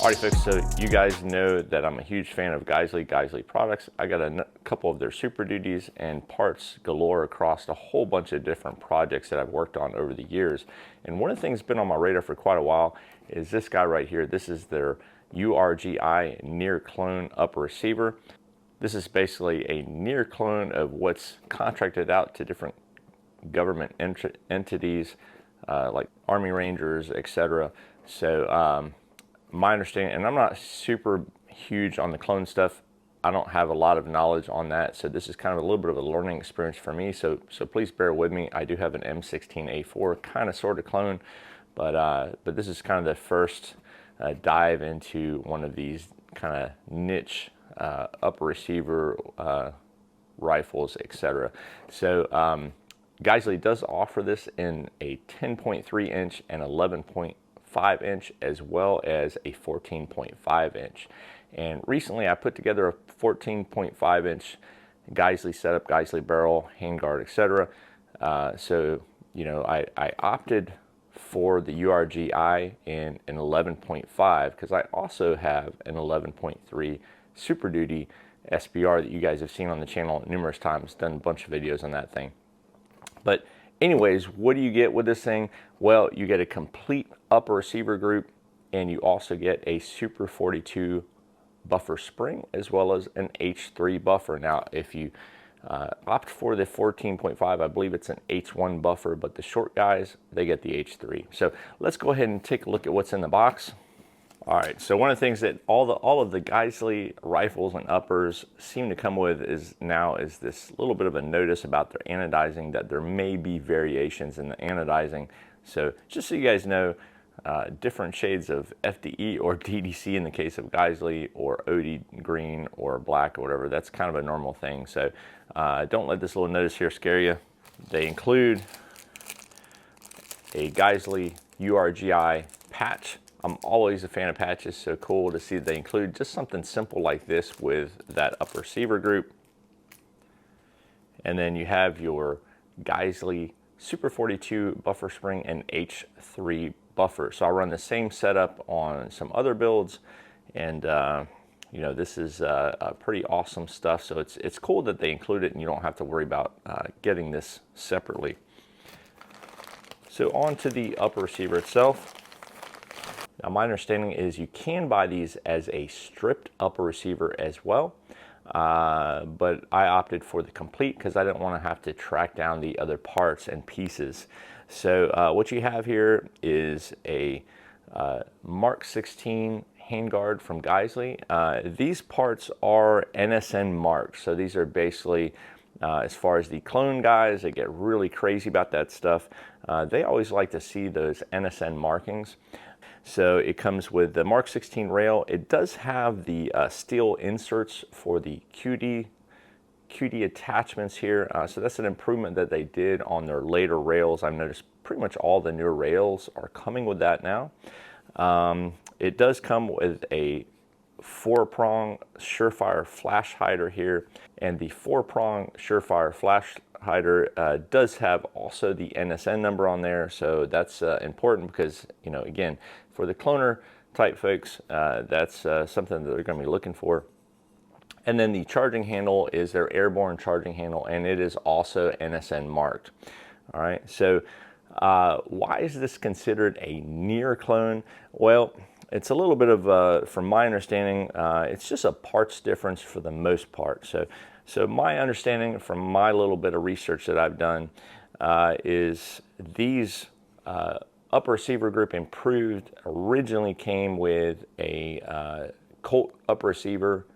Alrighty folks, so you guys know that I'm a huge fan of Geissele products. I got a couple of their Super Duties and parts galore across a whole bunch of different projects that I've worked on over the years. And one of the things that's been on my radar for quite a while is this guy right here. This is their URGI near clone upper receiver. This is basically a near clone of what's contracted out to different government entities like Army Rangers, etc. So my understanding, and I'm not super huge on the clone stuff, I don't have a lot of knowledge on that, so this is kind of a little bit of a learning experience for me, so please bear with me. I do have an M16A4 kind of sort of clone, but this is kind of the first dive into one of these kind of niche upper receiver rifles, etc. So Geissele does offer this in a 10.3 inch and 11.5 inch, as well as a 14.5 inch. And recently I put together a 14.5 inch Geissele setup, Geissele barrel, handguard, etc. So, you know, I opted for the URGI in an 11.5 because I also have an 11.3 Super Duty SBR that you guys have seen on the channel numerous times, done a bunch of videos on that thing. But anyways, what do you get with this thing? Well, you get a complete upper receiver group, and you also get a Super 42 buffer spring, as well as an H3 buffer. Now, if you opt for the 14.5, I believe it's an H1 buffer, but the short guys, they get the H3. So let's go ahead and take a look at what's in the box. All right, so one of the things that all of the Geissele rifles and uppers seem to come with is this little bit of a notice about their anodizing, that there may be variations in the anodizing. So just so you guys know, different shades of FDE or DDC in the case of Geissele, or OD green or black or whatever, that's kind of a normal thing. So don't let this little notice here scare you. They include a Geissele URGI patch. I'm always a fan of patches, so cool to see that they include just something simple like this with that upper receiver group. And then you have your Geissele Super 42 buffer spring and H3 buffer. So I run the same setup on some other builds, and you know, this is pretty awesome stuff. So it's cool that they include it and you don't have to worry about getting this separately. So on to the upper receiver itself. Now, my understanding is you can buy these as a stripped upper receiver as well, but I opted for the complete because I didn't want to have to track down the other parts and pieces. So what you have here is a Mark 16 handguard from Geissele. These parts are NSN marked, so these are basically, as far as the clone guys, they get really crazy about that stuff. They always like to see those NSN markings. So it comes with the Mark 16 rail. It does have the steel inserts for the QD attachments here. So that's an improvement that they did on their later rails. I've noticed pretty much all the newer rails are coming with that now. It does come with a 4-prong Surefire flash hider here, and the 4-prong Surefire flash hider does have also the NSN number on there, so that's important because, you know, again, for the cloner type folks, that's something that they're going to be looking for. And then the charging handle is their airborne charging handle, and it is also NSN marked. All right, so why is this considered a near clone? Well, it's a little bit of, from my understanding, it's just a parts difference for the most part. So my understanding from my little bit of research that I've done is these upper receiver group improved originally came with a Colt upper receiver,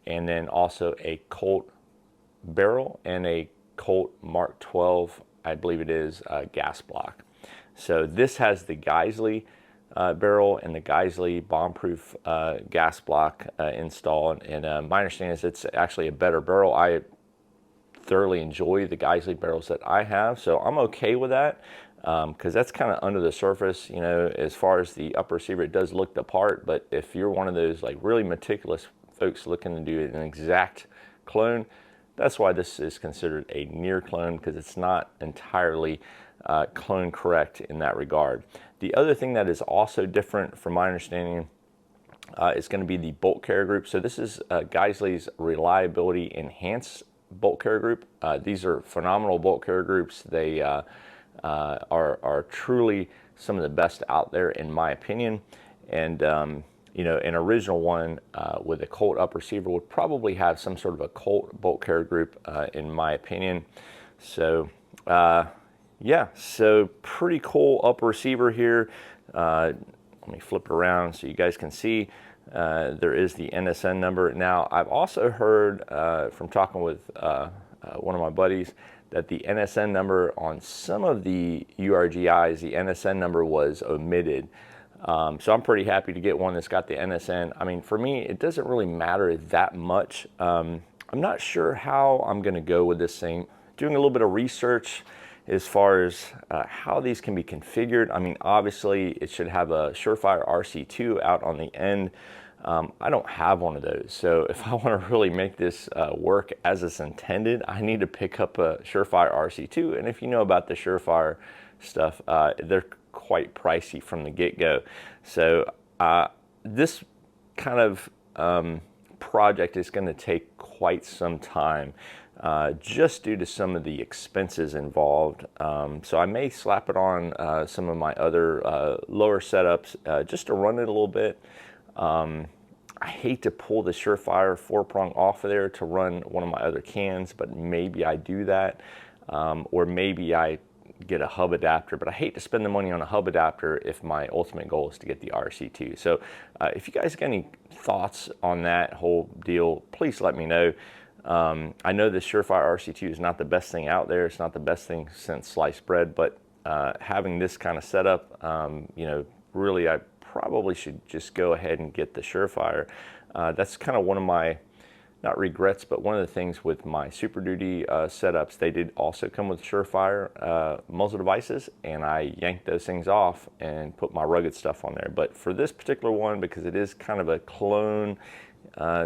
and then also a Colt barrel and a Colt Mark 12, I believe it is, gas block. So this has the Geissele barrel and the Geissele bomb-proof gas block installed, and my understanding is it's actually a better barrel. I thoroughly enjoy the Geissele barrels that I have, so I'm okay with that, because that's kind of under the surface. You know, as far as the upper receiver, it does look the part, but if you're one of those like really meticulous folks looking to do an exact clone, that's why this is considered a near clone, because it's not entirely clone correct in that regard. The other thing that is also different from my understanding is going to be the bolt carrier group. So this is Geissele's Reliability Enhanced bolt carrier group. These are phenomenal bolt carrier groups. They are truly some of the best out there, in my opinion. And you know, an original one with a Colt up receiver would probably have some sort of a Colt bolt carrier group, in my opinion. So yeah, so pretty cool up receiver here. Let me flip it around so you guys can see. There is the NSN number. Now, I've also heard from talking with one of my buddies that the NSN number on some of the URGIs, the NSN number was omitted. So I'm pretty happy to get one that's got the NSN. I mean, for me, it doesn't really matter that much. I'm not sure how I'm going to go with this thing. Doing a little bit of research as far as how these can be configured. I mean, obviously, it should have a Surefire RC2 out on the end. I don't have one of those. So if I want to really make this work as it's intended, I need to pick up a Surefire RC2. And if you know about the Surefire stuff, they're quite pricey from the get-go. So this kind of project is going to take quite some time, just due to some of the expenses involved. So I may slap it on some of my other lower setups just to run it a little bit. I hate to pull the Surefire 4-prong off of there to run one of my other cans, but maybe I do that, or maybe I get a hub adapter, but I hate to spend the money on a hub adapter if my ultimate goal is to get the RC2. So if you guys got any thoughts on that whole deal, please let me know. I know the Surefire RC2 is not the best thing out there. It's not the best thing since sliced bread, but having this kind of setup, you know, really I probably should just go ahead and get the Surefire. That's kind of one of my, not regrets, but one of the things with my Super Duty setups, they did also come with Surefire muzzle devices, and I yanked those things off and put my rugged stuff on there. But for this particular one, because it is kind of a clone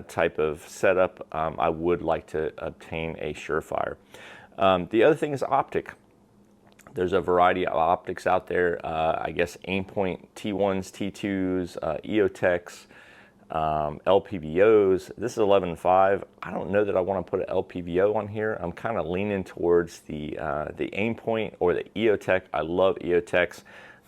type of setup, I would like to obtain a Surefire. The other thing is optic. There's a variety of optics out there. I guess Aimpoint T1s, T2s, EOTechs, LPVOs. This is 11.5. I don't know that I want to put an LPVO on here. I'm kind of leaning towards the Aimpoint or the EOTech. I love EOTechs.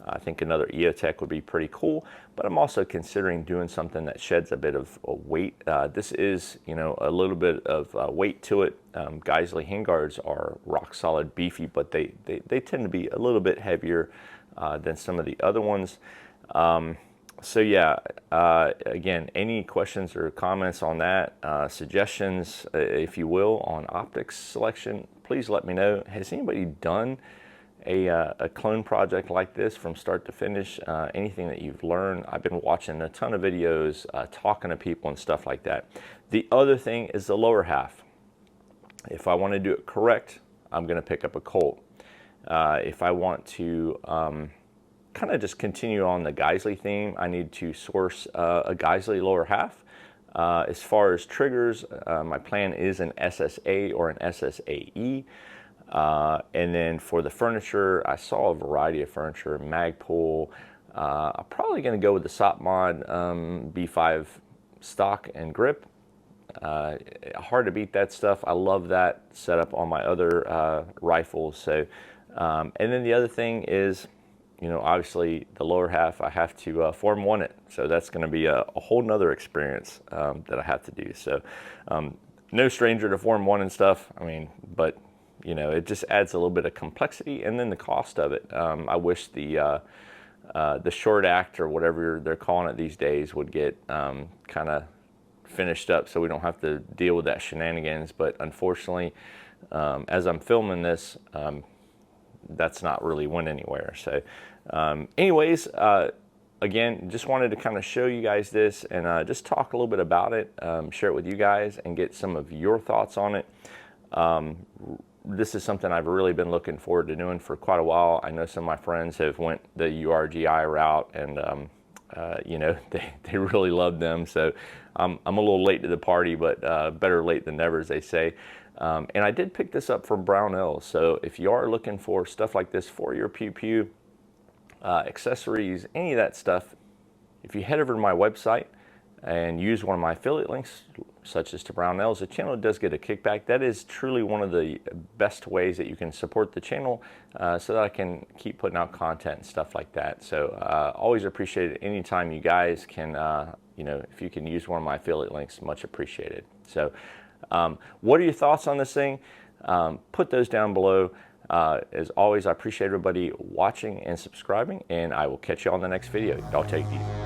I think another EOTech would be pretty cool, but I'm also considering doing something that sheds a bit of weight. This is, you know, a little bit of weight to it. Geissele handguards are rock solid, beefy, but they tend to be a little bit heavier than some of the other ones. So yeah, again, any questions or comments on that, suggestions, if you will, on optics selection, please let me know. Has anybody done a clone project like this from start to finish? Anything that you've learned? I've been watching a ton of videos, talking to people and stuff like that. The other thing is the lower half. If I want to do it correct, I'm going to pick up a Colt. If I want to kind of just continue on the Geissele theme, I need to source a Geissele lower half. As far as triggers, my plan is an SSA or an SSAE. And then for the furniture, I saw a variety of furniture, Magpul. I'm probably going to go with the SOPMOD B5 stock and grip. Hard to beat that stuff. I love that setup on my other rifles. So, and then the other thing is, you know, obviously the lower half, I have to Form 1 it. So that's going to be a whole nother experience that I have to do. So no stranger to Form 1 and stuff. I mean, but you know, it just adds a little bit of complexity, and then the cost of it. I wish the short act or whatever they're calling it these days would get kind of finished up so we don't have to deal with that shenanigans. But unfortunately, as I'm filming this, that's not really went anywhere. So anyways, again, just wanted to kind of show you guys this and just talk a little bit about it, share it with you guys and get some of your thoughts on it. This is something I've really been looking forward to doing for quite a while. I know some of my friends have went the URGI route, and you know, they really love them. So I'm a little late to the party, but better late than never, as they say. And I did pick this up from Brownell. So if you are looking for stuff like this for your pew pew, accessories, any of that stuff, if you head over to my website, and use one of my affiliate links, such as to Brown Nails, the channel does get a kickback. That is truly one of the best ways that you can support the channel, so that I can keep putting out content and stuff like that. So always appreciate it anytime you guys can, you know, if you can use one of my affiliate links, much appreciated. So what are your thoughts on this thing? Put those down below. As always, I appreciate everybody watching and subscribing, and I will catch you on the next video. Y'all take it easy.